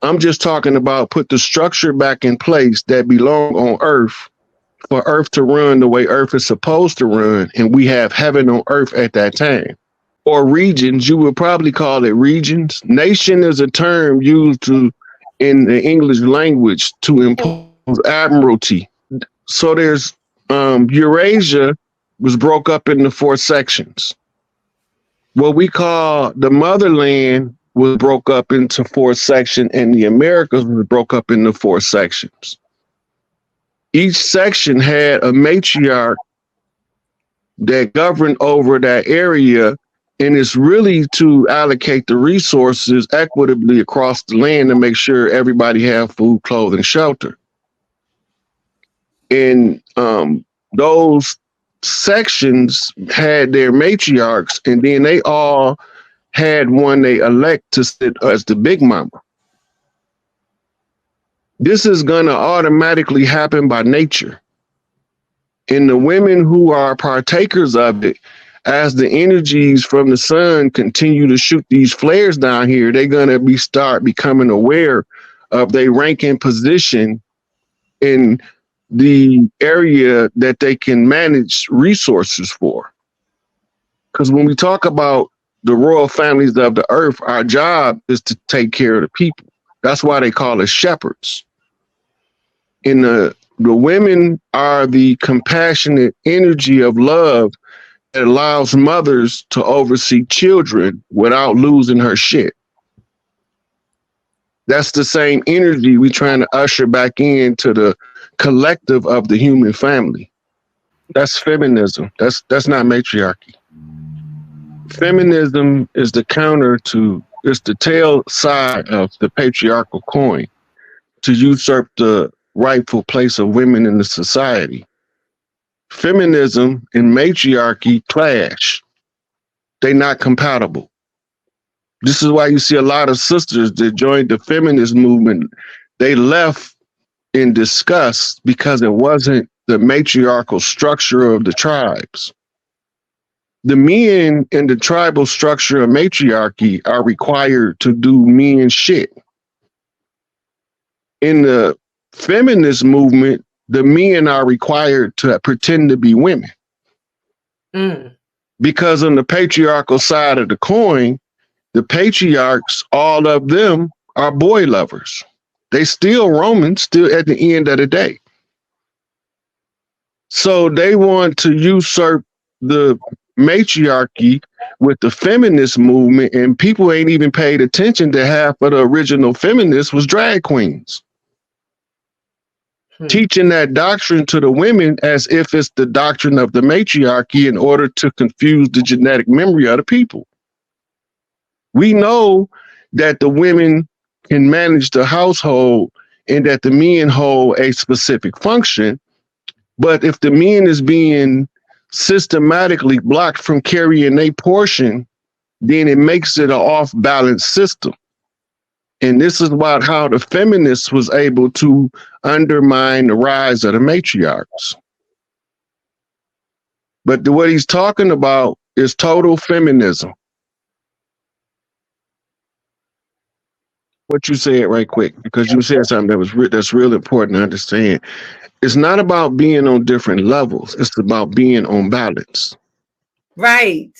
I'm just talking about put the structure back in place that belong on Earth for Earth to run the way Earth is supposed to run, and we have heaven on Earth at that time. Or regions, you would probably call it regions. Nation is a term used in the English language to impose admiralty. So there's Eurasia was broke up into 4 sections. What we call the motherland was broke up into 4 sections, and the Americas was broke up into 4 sections. Each section had a matriarch that governed over that area, and it's really to allocate the resources equitably across the land to make sure everybody have food, clothing, shelter. And those sections had their matriarchs, and then they all had one they elect to sit as the big mama. This is going to automatically happen by nature. And the women who are partakers of it, as the energies from the sun continue to shoot these flares down here, they're going to start becoming aware of their rank and position in the area that they can manage resources for. Because when we talk about the royal families of the earth, our job is to take care of the people. That's why they call us shepherds. And the women are the compassionate energy of love that allows mothers to oversee children without losing her shit. That's the same energy we're trying to usher back into the collective of the human family. That's feminism. That's not matriarchy. Feminism is the counter to, it's the tail side of the patriarchal coin to usurp the rightful place of women in the society. Feminism and matriarchy clash. They're not compatible. This is why you see a lot of sisters that joined the feminist movement. They left in disgust because it wasn't the matriarchal structure of the tribes. The men in the tribal structure of matriarchy are required to do men shit. In the feminist movement, the men are required to pretend to be women. Because on the patriarchal side of the coin, the patriarchs, all of them are boy lovers. They still Romans, still at the end of the day. So they want to usurp the matriarchy with the feminist movement, and people ain't even paid attention to half of the original feminists was drag queens. Teaching that doctrine to the women as if it's the doctrine of the matriarchy in order to confuse the genetic memory of the people. We know that the women can manage the household and that the men hold a specific function, but if the men is being systematically blocked from carrying a portion, then it makes it an off-balance system. And this is about how the feminists was able to undermine the rise of the matriarchs. But what he's talking about is total feminism. What you said right quick, because you said something that was that's real important to understand. It's not about being on different levels. It's about being on balance. Right.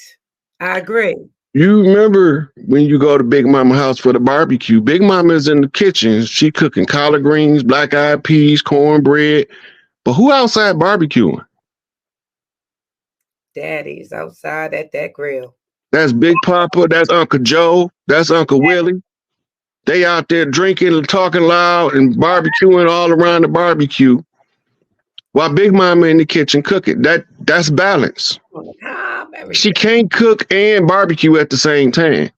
I agree. You remember when you go to Big Mama house for the barbecue, Big Mama is in the kitchen. She cooking collard greens, black-eyed peas, cornbread. But who outside barbecuing? Daddy's outside at that grill. That's Big Papa. That's Uncle Joe. That's Uncle Willie. They out there drinking and talking loud and barbecuing all around the barbecue while Big Mama in the kitchen cooking. That's balance. She can't cook and barbecue at the same time.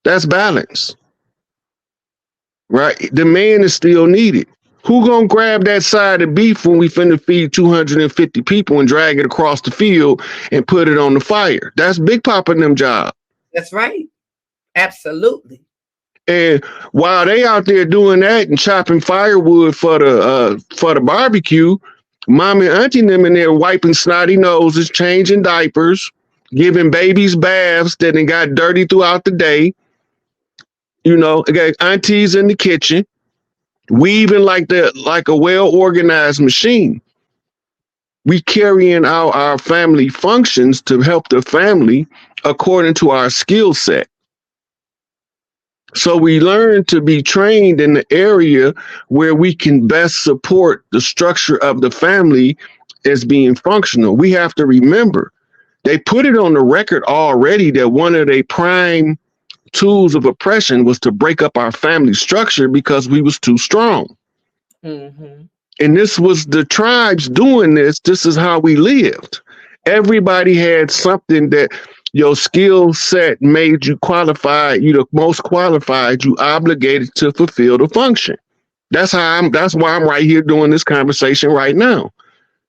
That's balance. Right? The man is still needed. Who gonna grab that side of beef when we finna feed 250 people and drag it across the field and put it on the fire? That's Big Papa and them job. That's right. Absolutely. And while they out there doing that and chopping firewood for the barbecue, Mom and Auntie them in there wiping snotty noses, changing diapers, giving babies baths that got dirty throughout the day, You know, okay, aunties in the kitchen, weaving like a well-organized machine. We carrying out our family functions to help the family according to our skill set. So we learn to be trained in the area where we can best support the structure of the family as being functional. We have to remember, they put it on the record already that one of their prime tools of oppression was to break up our family structure because we was too strong. Mm-hmm. And this was the tribes doing this. This is how we lived. Everybody had something that your skill set made you qualified, you the most qualified, you obligated to fulfill the function. That's why I'm right here doing this conversation right now.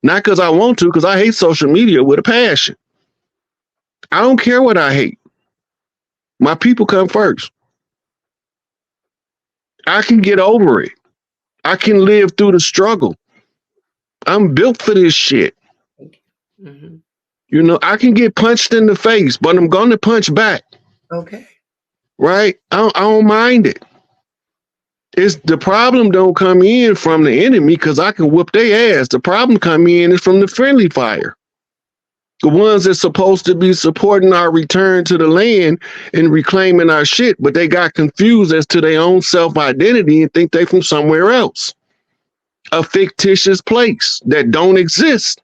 Not because I want to, because I hate social media with a passion. I don't care what I hate. My people come first. I can get over it. I can live through the struggle. I'm built for this shit. Mm-hmm. You know, I can get punched in the face, but I'm going to punch back. Okay. Right? I don't mind it. It's the problem don't come in from the enemy because I can whoop their ass. The problem come in is from the friendly fire. The ones that's supposed to be supporting our return to the land and reclaiming our shit, but they got confused as to their own self-identity and think they from somewhere else. A fictitious place that don't exist.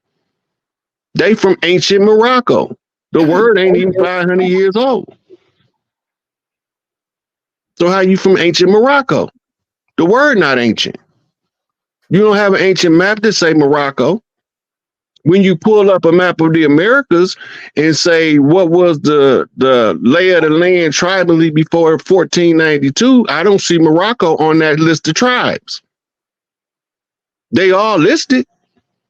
They from ancient Morocco. The word ain't even 500 years old. So how you from ancient Morocco? The word not ancient. You don't have an ancient map that say Morocco. When you pull up a map of the Americas and say what was the lay of the land tribally before 1492, I don't see Morocco on that list of tribes. They all listed.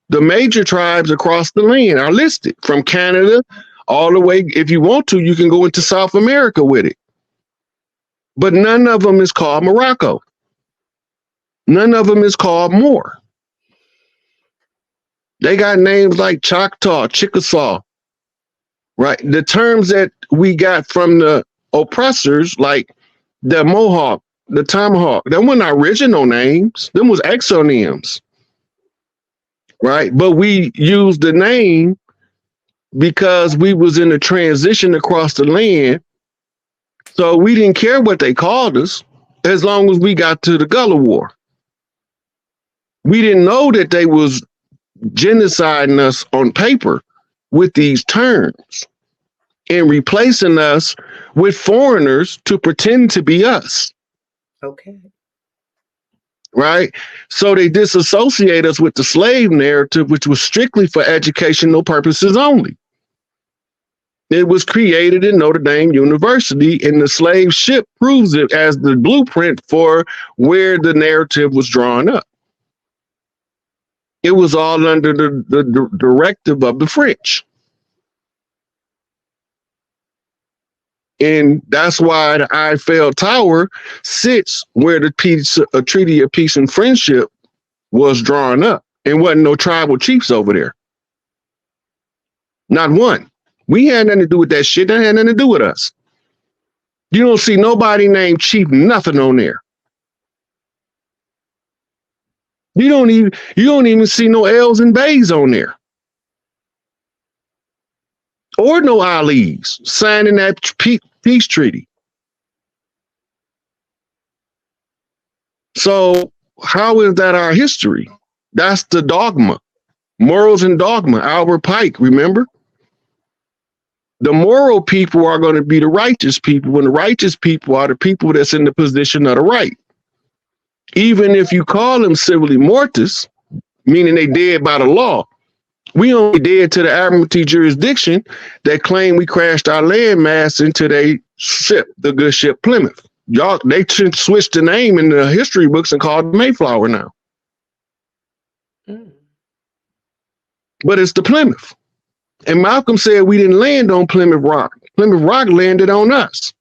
The major tribes across the land are listed from Canada all the way. If you want to, you can go into South America with it. But none of them is called Morocco. None of them is called Moor. They got names like Choctaw, Chickasaw, right? The terms that we got from the oppressors, like the Mohawk, the Tomahawk, them weren't original names. Them was exonyms, right? But we used the name because we was in a transition across the land. So we didn't care what they called us as long as we got to the Gullah War. We didn't know that they was genociding us on paper with these terms and replacing us with foreigners to pretend to be us. Okay. Right? So they disassociate us with the slave narrative, which was strictly for educational purposes only. It was created in Notre Dame University, and the slave ship proves it as the blueprint for where the narrative was drawn up. It was all under the directive of the French. And that's why the Eiffel Tower sits where the Treaty of Peace and Friendship was drawn up. And wasn't no tribal chiefs over there. Not one. We had nothing to do with that shit. That had nothing to do with us. You don't see nobody named Chief nothing on there. You don't even see no L's and Bays on there. Or no Ali's signing that peace treaty. So how is that our history? That's the dogma. Morals and dogma. Albert Pike, remember? The moral people are going to be the righteous people, and the righteous people are the people that's in the position of the right. Even if you call them civilly mortis, meaning they dead by the law, we only dead to the Admiralty jurisdiction that claim we crashed our landmass into their ship, the good ship Plymouth. Y'all, they switched the name in the history books and called it Mayflower now. But it's the Plymouth. And Malcolm said we didn't land on Plymouth Rock. Plymouth Rock landed on us.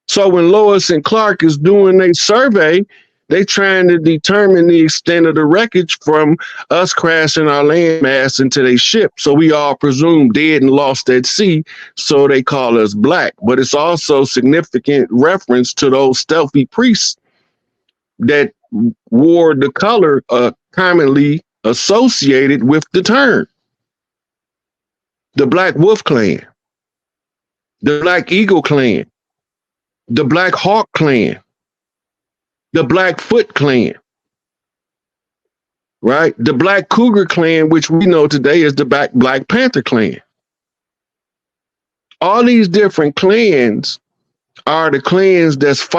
So when Lois and Clark is doing a survey, They trying to determine the extent of the wreckage from us crashing our landmass into their ship. So we all presumed dead and lost at sea. So they call us black. But it's also significant reference to those stealthy priests that wore the color commonly associated with the term. The Black Wolf Clan, the Black Eagle Clan, the Black Hawk Clan, the Blackfoot Clan, right? The Black Cougar Clan, which we know today is the Black Panther Clan. All these different clans are the clans that's